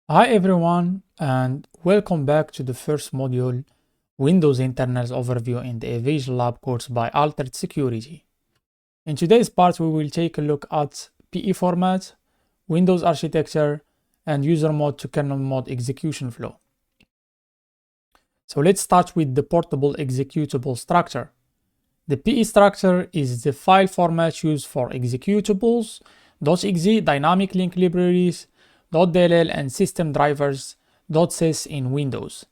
Hi everyone, and welcome back to the first module, Windows Internals Overview in the Evasion Lab course by Altered Security. In today's part, we will take a look at PE format, Windows architecture, and user mode to kernel mode execution flow. So let's start with the portable executable structure. The PE structure is the file format used for executables, .exe, dynamic link libraries, .dll, and system drivers, .sys in Windows.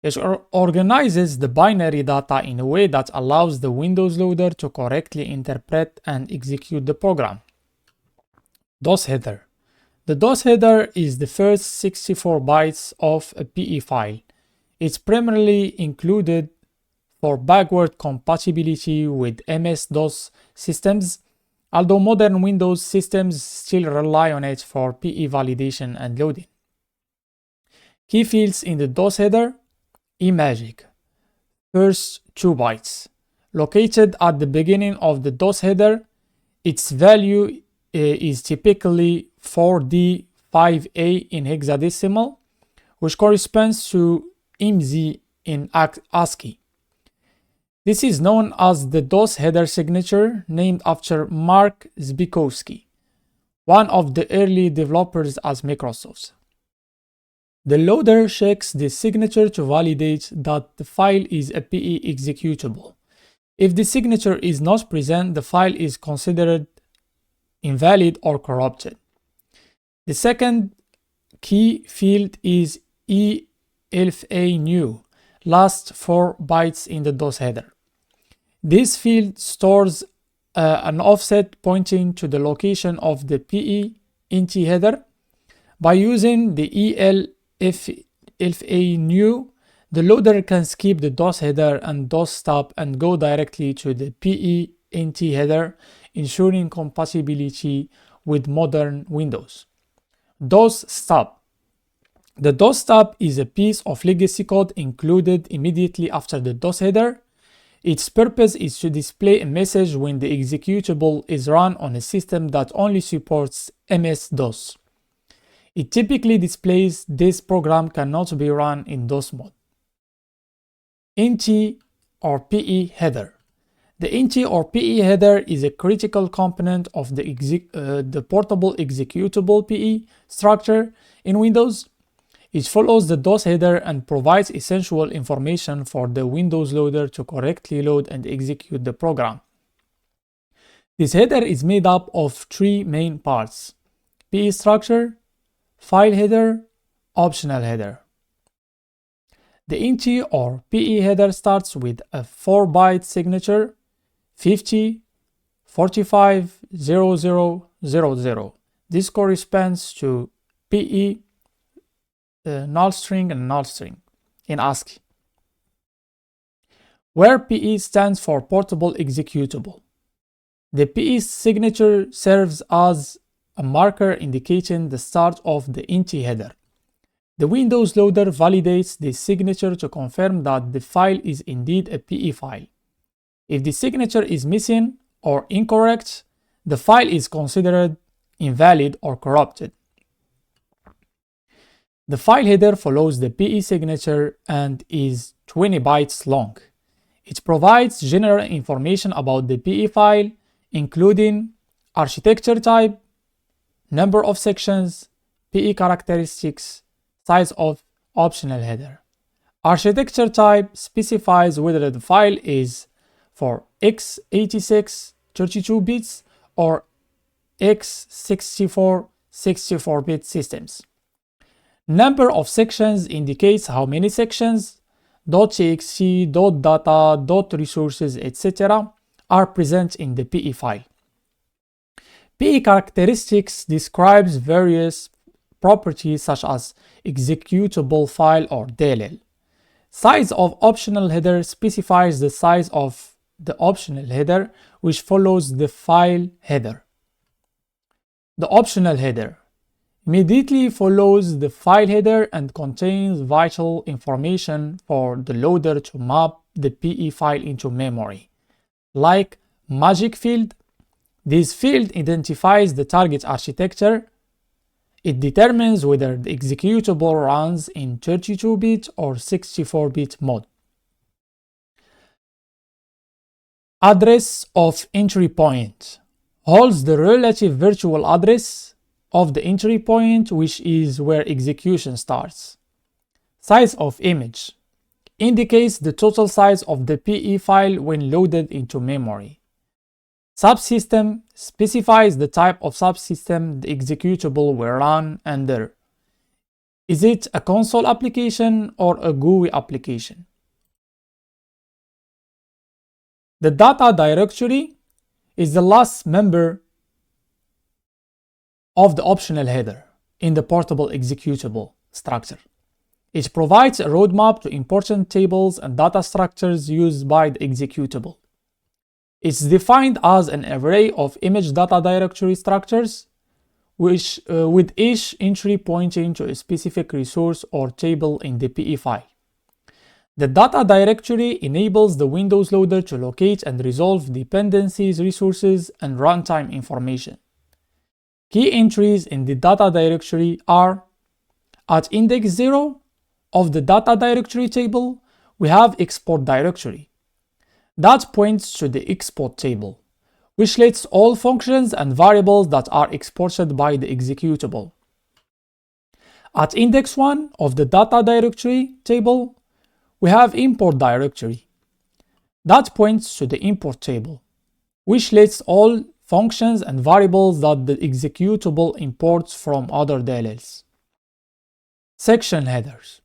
It organizes the binary data in a way that allows the Windows loader to correctly interpret and execute the program. DOS header. The DOS header is the first 64 bytes of a PE file. It's primarily included for backward compatibility with MS-DOS systems, although modern Windows systems still rely on it for PE validation and loading. Key fields in the DOS header: eMagic, first 2 bytes. Located at the beginning of the DOS header, its value is typically 4D5A in hexadecimal, which corresponds to IMZ in ASCII. This is known as the DOS header signature, named after Mark Zbikowski, one of the early developers at Microsoft. The loader checks the signature to validate that the file is a PE executable. If the signature is not present, the file is considered invalid or corrupted. The second key field is ELFA-new, last 4 bytes in the DOS header. This field stores an offset pointing to the location of the PE int header. By using the ELFA-new, the loader can skip the DOS header and DOS stop and go directly to the PE int header, ensuring compatibility with modern Windows. DOS stop. The DOS stop is a piece of legacy code included immediately after the DOS header. Its purpose is to display a message when the executable is run on a system that only supports MS-DOS. It typically displays this program cannot be run in DOS mode. INT or PE header. The INT or PE header is a critical component of the portable executable PE structure in Windows. It follows the DOS header and provides essential information for the Windows loader to correctly load and execute the program. This header is made up of 3 main parts: PE structure, file header, optional header. The INT or PE header starts with a 4-byte signature 50 45 0000. This corresponds to PE null string and null string in ASCII, where PE stands for portable executable. The PE signature serves as a marker indicating the start of the INT header. The Windows loader validates this signature to confirm that the file is indeed a PE file. If the signature is missing or incorrect, the file is considered invalid or corrupted. The file header follows the PE signature and is 20 bytes long. It provides general information about the PE file, including architecture type, number of sections, PE characteristics, size of optional header. Architecture type specifies whether the file is for x86 32 bits or x64 64-bit systems. Number of sections indicates how many sections, .txt, .data, .resources, etc. are present in the PE file. PE characteristics describes various properties such as executable file or DLL. Size of optional header specifies the size of the optional header, which follows the file header. The optional header immediately follows the file header and contains vital information for the loader to map the PE file into memory, like magic field. This field identifies the target architecture, It determines whether the executable runs in 32-bit or 64-bit mode. Address of entry point holds the relative virtual address of the entry point, which is where execution starts. Size of image indicates the total size of the PE file when loaded into memory. Subsystem specifies the type of subsystem the executable will run under. Is it a console application or a GUI application? The data directory is the last member of the optional header in the portable executable structure. It provides a roadmap to important tables and data structures used by the executable. It's defined as an array of image data directory structures, which, with each entry pointing to a specific resource or table in the PE file. The data directory enables the Windows Loader to locate and resolve dependencies, resources, and runtime information. Key entries in the data directory are: at index 0 of the data directory table, we have export directory. That points to the export table, which lists all functions and variables that are exported by the executable. At index 1 of the data directory table, we have import directory. That points to the import table, which lists all functions and variables that the executable imports from other DLLs. Section headers.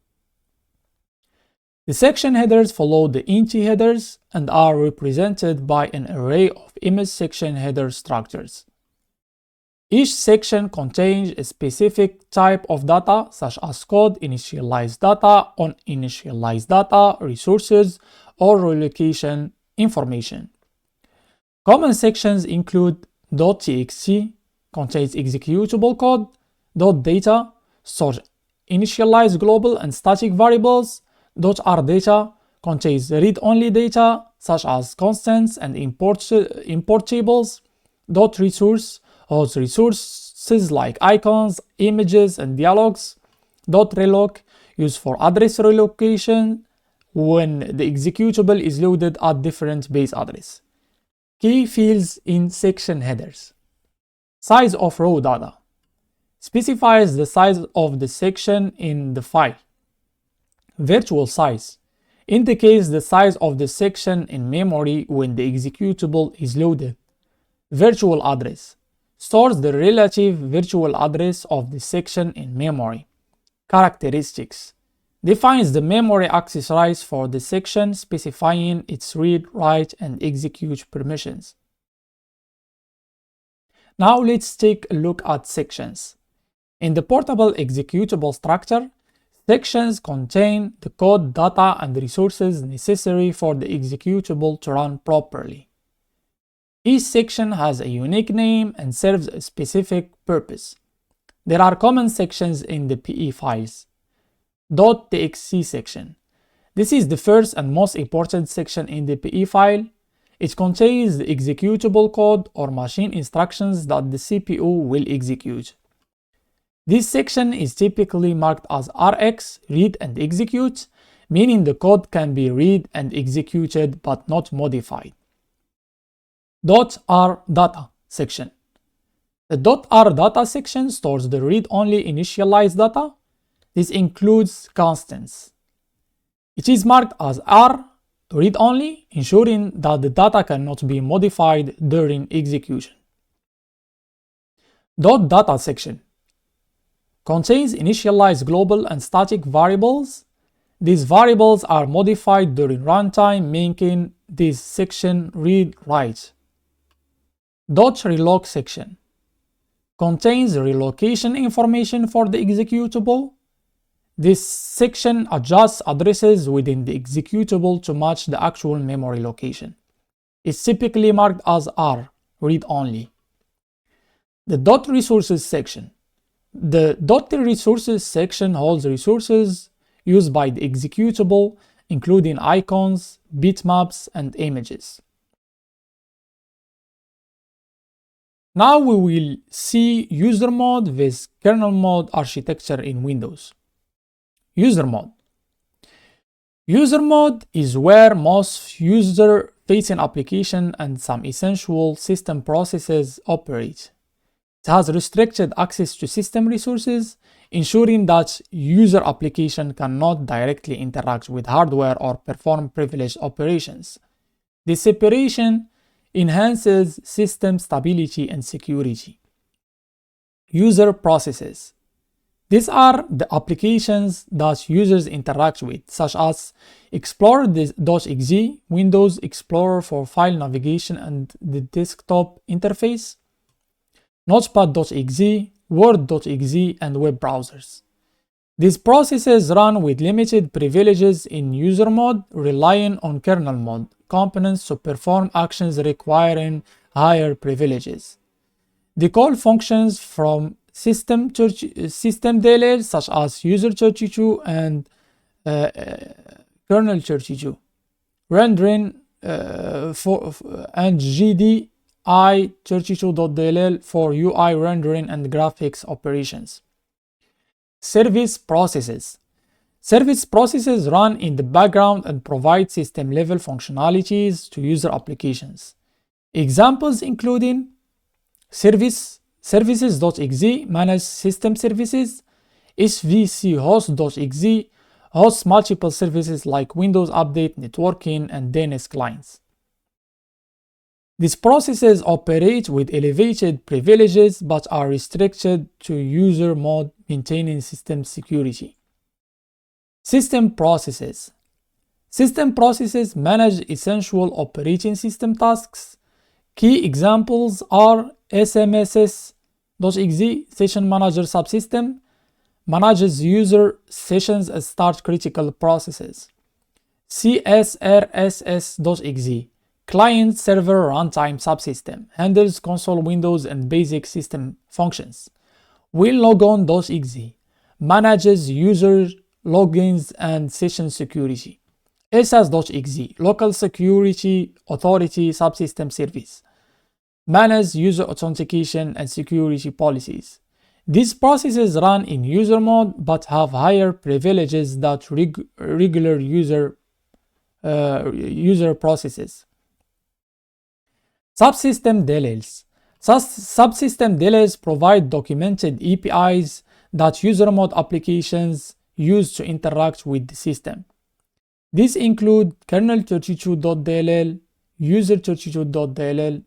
The section headers follow the INTI headers and are represented by an array of image section header structures. Each section contains a specific type of data, such as code, initialized data, uninitialized data, resources, or relocation information. Common sections include .txt, contains executable code, .data, stores initialized global and static variables, .rdata, contains read-only data, such as constants and import tables, .resource, holds resources like icons, images, and dialogues, .reloc, used for address relocation when the executable is loaded at different base address. Key fields in section headers. Size of raw data specifies the size of the section in the file. Virtual size indicates the size of the section in memory when the executable is loaded. Virtual address stores the relative virtual address of the section in memory. Characteristics defines the memory access rights for the section, specifying its read, write, and execute permissions. Now let's take a look at sections. In the portable executable structure, sections contain the code, data, and resources necessary for the executable to run properly. Each section has a unique name and serves a specific purpose. There are common sections in the PE files. .txt section. This is the first and most important section in the PE file. It contains the executable code or machine instructions that the CPU will execute. This section is typically marked as RX, read and execute, meaning the code can be read and executed but not modified. .rdata section. The .rdata section stores the read-only initialized data. This includes constants. It is marked as R, read-only, ensuring that the data cannot be modified during execution. .data section contains initialized global and static variables. These variables are modified during runtime, making this section read-write. .reloc section contains relocation information for the executable. This section adjusts addresses within the executable to match the actual memory location. It's typically marked as R, read-only. The .resources section. The .resources section holds resources used by the executable, including icons, bitmaps, and images. Now we will see user mode with kernel mode architecture in Windows. User mode. User mode is where most user-facing applications and some essential system processes operate. It has restricted access to system resources, ensuring that user application cannot directly interact with hardware or perform privileged operations. This separation enhances system stability and security. User processes. These are the applications that users interact with, such as Explorer.exe, Windows Explorer for file navigation and the desktop interface, Notepad.exe, Word.exe, and web browsers. These processes run with limited privileges in user mode, relying on kernel mode components to perform actions requiring higher privileges. They call functions from systemdll such as user32 and kernel32, rendering and gdi32.dll for UI rendering and graphics operations. Service processes. Service processes run in the background and provide system-level functionalities to user applications. Examples including services.exe manage system services, svchost.exe hosts multiple services like Windows Update, networking, and DNS clients. These processes operate with elevated privileges but are restricted to user mode, maintaining system security. System processes. System processes manage essential operating system tasks. Key examples are smss.exe session manager subsystem manages user sessions and start critical processes. csrss.exe client server runtime subsystem handles console windows and basic system functions. winlogon.exe manages user logins and session security. sas.exe local security authority subsystem service manages user authentication and security policies. These processes run in user mode but have higher privileges than regular user processes. Subsystem DLLs. Subsystem DLLs provide documented APIs that user mode applications use to interact with the system. These include kernel32.dll, user32.dll.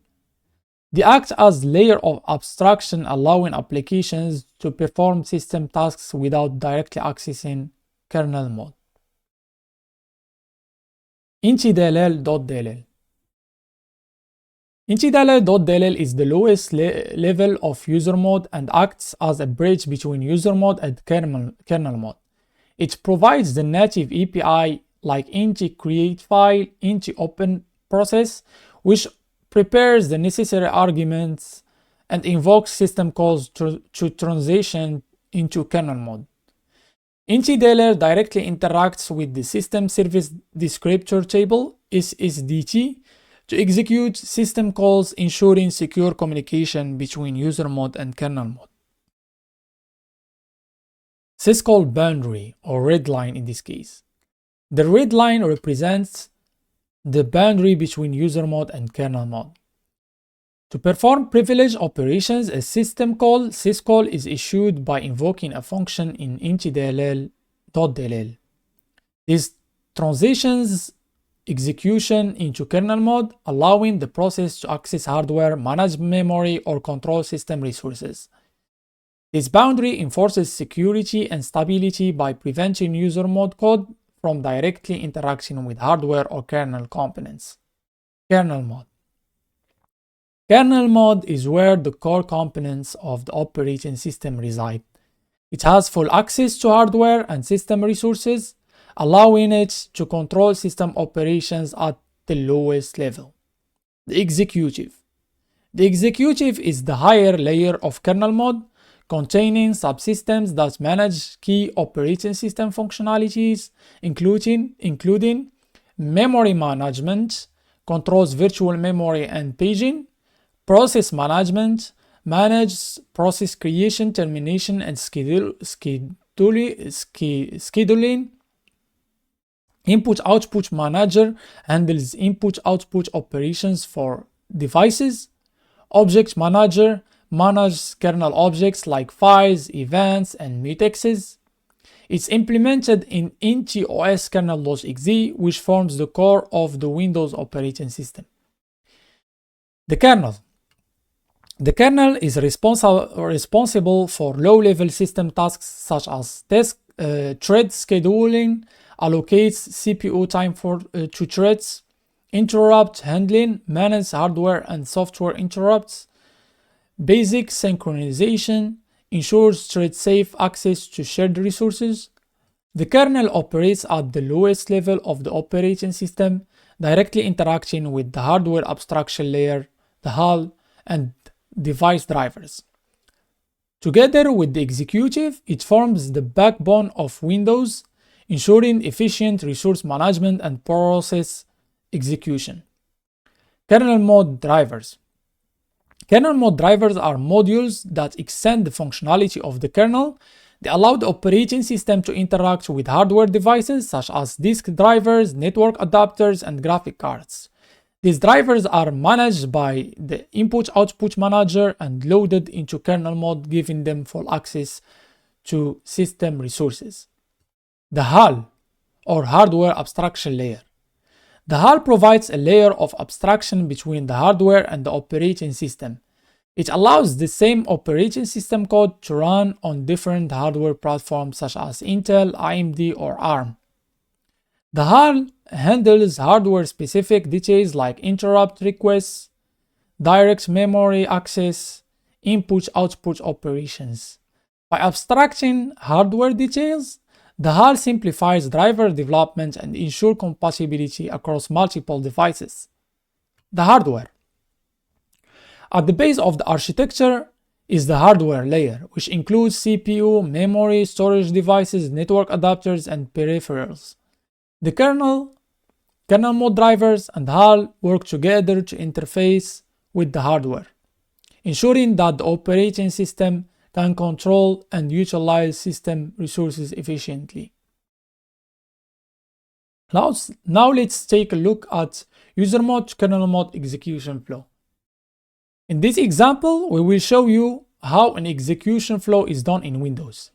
They act as layer of abstraction, allowing applications to perform system tasks without directly accessing kernel mode. intdll.dll. intdll.dll is the lowest level of user mode and acts as a bridge between user mode and kernel mode. It provides the native API like int-create-file, int-open-process, which prepares the necessary arguments and invokes system calls to transition into kernel mode. intdll directly interacts with the system service descriptor table, SSDT, to execute system calls, ensuring secure communication between user mode and kernel mode. Syscall boundary, or red line in this case. The red line represents the boundary between user mode and kernel mode. To perform privileged operations, a system call, syscall, is issued by invoking a function in intdll.dll. This transitions execution into kernel mode, allowing the process to access hardware, manage memory, or control system resources. This boundary enforces security and stability by preventing user mode code from directly interacting with hardware or kernel components. Kernel mode. Kernel mode is where the core components of the operating system reside. It has full access to hardware and system resources, allowing it to control system operations at the lowest level. The executive. The executive is the higher layer of kernel mode, containing subsystems that manage key operating system functionalities, including memory management, controls virtual memory and paging, process management, manages process creation, termination, and scheduling. Input-output manager handles input-output operations for devices. Object manager manages kernel objects like files, events, and mutexes. It's implemented in NT-OS kernel.exe, which forms the core of the Windows operating system. The kernel. The kernel is responsible for low-level system tasks such as thread scheduling, allocates CPU time to threads, interrupt handling, manages hardware and software interrupts, basic synchronization, ensures thread-safe access to shared resources. The kernel operates at the lowest level of the operating system, directly interacting with the hardware abstraction layer, the HAL, and device drivers. Together with the executive, it forms the backbone of Windows, ensuring efficient resource management and process execution. Kernel mode drivers. Kernel mode drivers are modules that extend the functionality of the kernel. They allow the operating system to interact with hardware devices such as disk drivers, network adapters, and graphic cards. These drivers are managed by the input-output manager and loaded into kernel mode, giving them full access to system resources. The HAL, or hardware abstraction layer. The HAL provides a layer of abstraction between the hardware and the operating system. It allows the same operating system code to run on different hardware platforms such as Intel, AMD, or ARM. The HAL handles hardware-specific details like interrupt requests, direct memory access, input-output operations. By abstracting hardware details, the HAL simplifies driver development and ensures compatibility across multiple devices. The hardware. At the base of the architecture is the hardware layer, which includes CPU, memory, storage devices, network adapters, and peripherals. The kernel mode drivers, and HAL work together to interface with the hardware, ensuring that the operating system can control and utilize system resources efficiently. Now let's take a look at user mode to kernel mode execution flow. In this example, we will show you how an execution flow is done in Windows.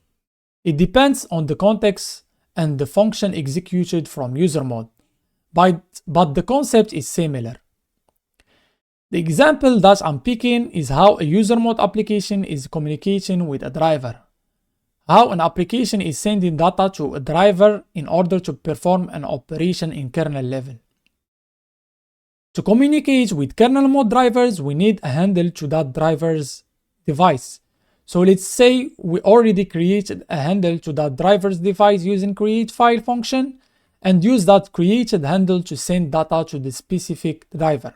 It depends on the context and the function executed from user mode, but the concept is similar. The example that I'm picking is how a user mode application is communicating with a driver. How an application is sending data to a driver in order to perform an operation in kernel level. To communicate with kernel mode drivers, we need a handle to that driver's device. So let's say we already created a handle to that driver's device using createFile function and use that created handle to send data to the specific driver.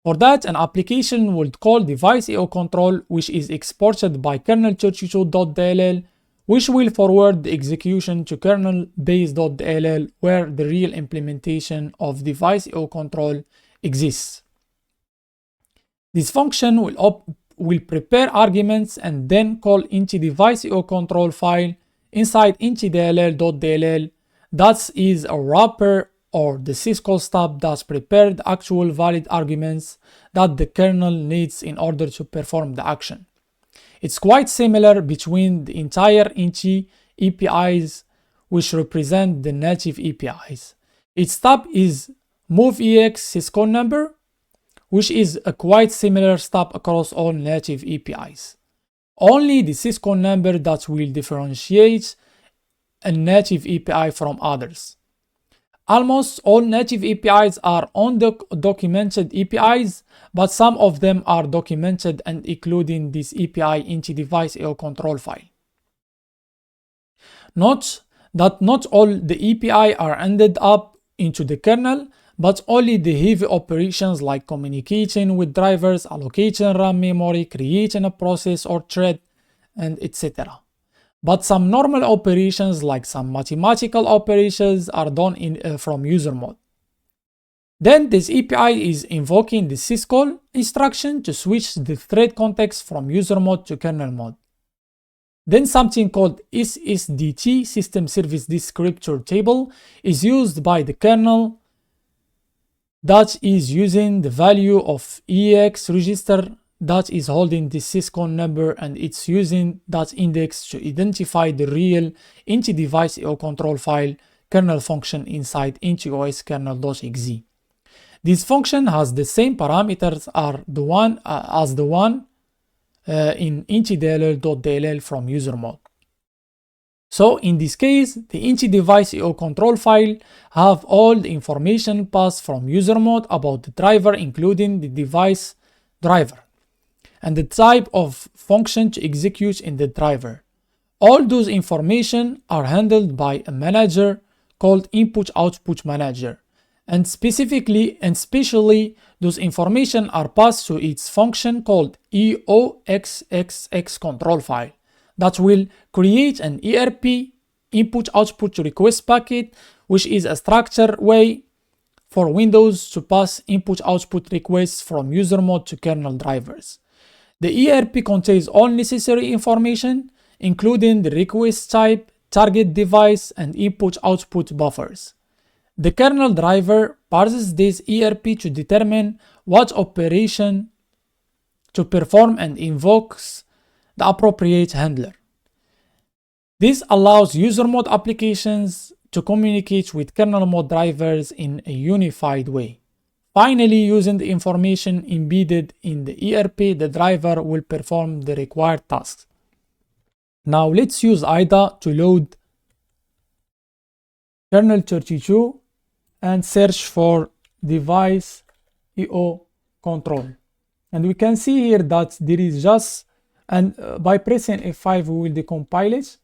For that, an application will call device.io-control, which is exported by kernel32.dll, which will forward the execution to kernel-base.dll, where the real implementation of device.io-control exists. This function will prepare arguments and then call into device.io-control file inside intdll.dll. That is a wrapper or the syscall stub that prepared the actual valid arguments that the kernel needs in order to perform the action. It's quite similar between the entire Inti APIs, which represent the native APIs. Its stub is moveEX syscall number, which is a quite similar stub across all native APIs. Only the syscall number that will differentiate a native API from others. Almost all native APIs are undocumented APIs, but some of them are documented and including this API into device.io-control file. Note that not all the API are ended up into the kernel, but only the heavy operations like communicating with drivers, allocating RAM memory, creating a process or thread, and etc. But some normal operations like some mathematical operations are done from user mode. Then this API is invoking the syscall instruction to switch the thread context from user mode to kernel mode. Then something called SSDT, System Service Descriptor Table, is used by the kernel that is using the value of EX register that is holding the syscall number, and it's using that index to identify the real inti-device IO control file kernel function inside inti-OS kernel.exe. This function has the same parameters as the one in inti.dll from user mode. So in this case, the inti-device IO control file have all the information passed from user mode about the driver, including the device driver and the type of function to execute in the driver. All those information are handled by a manager called input-output manager. And specially, those information are passed to its function called EOXXX control file that will create an ERP input-output request packet, which is a structured way for Windows to pass input-output requests from user mode to kernel drivers. The ERP contains all necessary information, including the request type, target device, and input-output buffers. The kernel driver parses this ERP to determine what operation to perform and invokes the appropriate handler. This allows user mode applications to communicate with kernel mode drivers in a unified way. Finally, using the information embedded in the ERP, the driver will perform the required tasks. Now let's use IDA to load kernel 32 and search for device IO control. And we can see here that there is just, and by pressing F5 we will decompile it.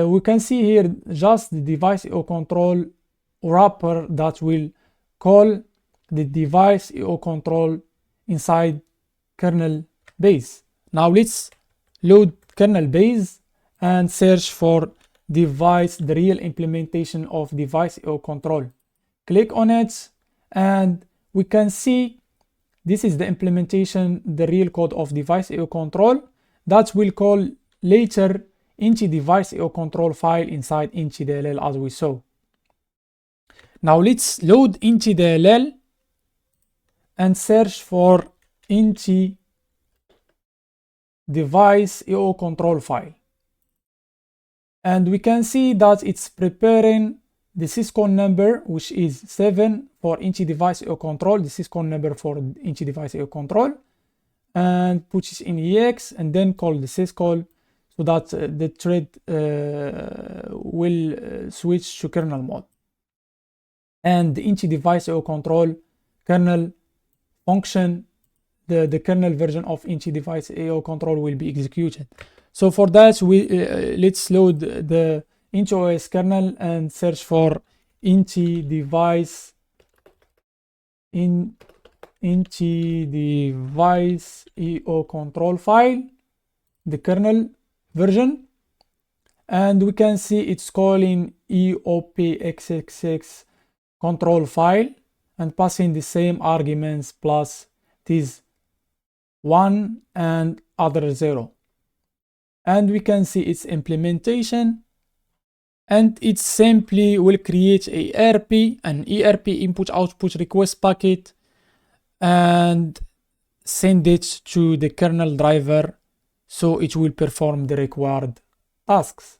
We can see here just the device IO control wrapper that will call the device IO control inside kernel base. Now let's load kernel base and search for device, the real implementation of device IO control. Click on it and we can see this is the implementation, the real code of device IO control that will call later inti-device IO control file inside inti.dll as we saw. Now let's load inti.dll and search for inti-device IO control file. And we can see that it's preparing the syscall number, which is 7 for inti-device IO control, the syscall number for inti-device IO control, and puts it in EX and then call the syscall so that the thread will switch to kernel mode. And the inti-device IO control kernel function, the kernel version of inti-device IO control will be executed. So for that, let's load the inti-OS kernel and search for inti-device IO control file, the kernel version, and we can see it's calling EOPXXX control file and passing the same arguments plus this 1 and other 0. And we can see its implementation, and it simply will create an ERP input-output request packet and send it to the kernel driver so it will perform the required tasks.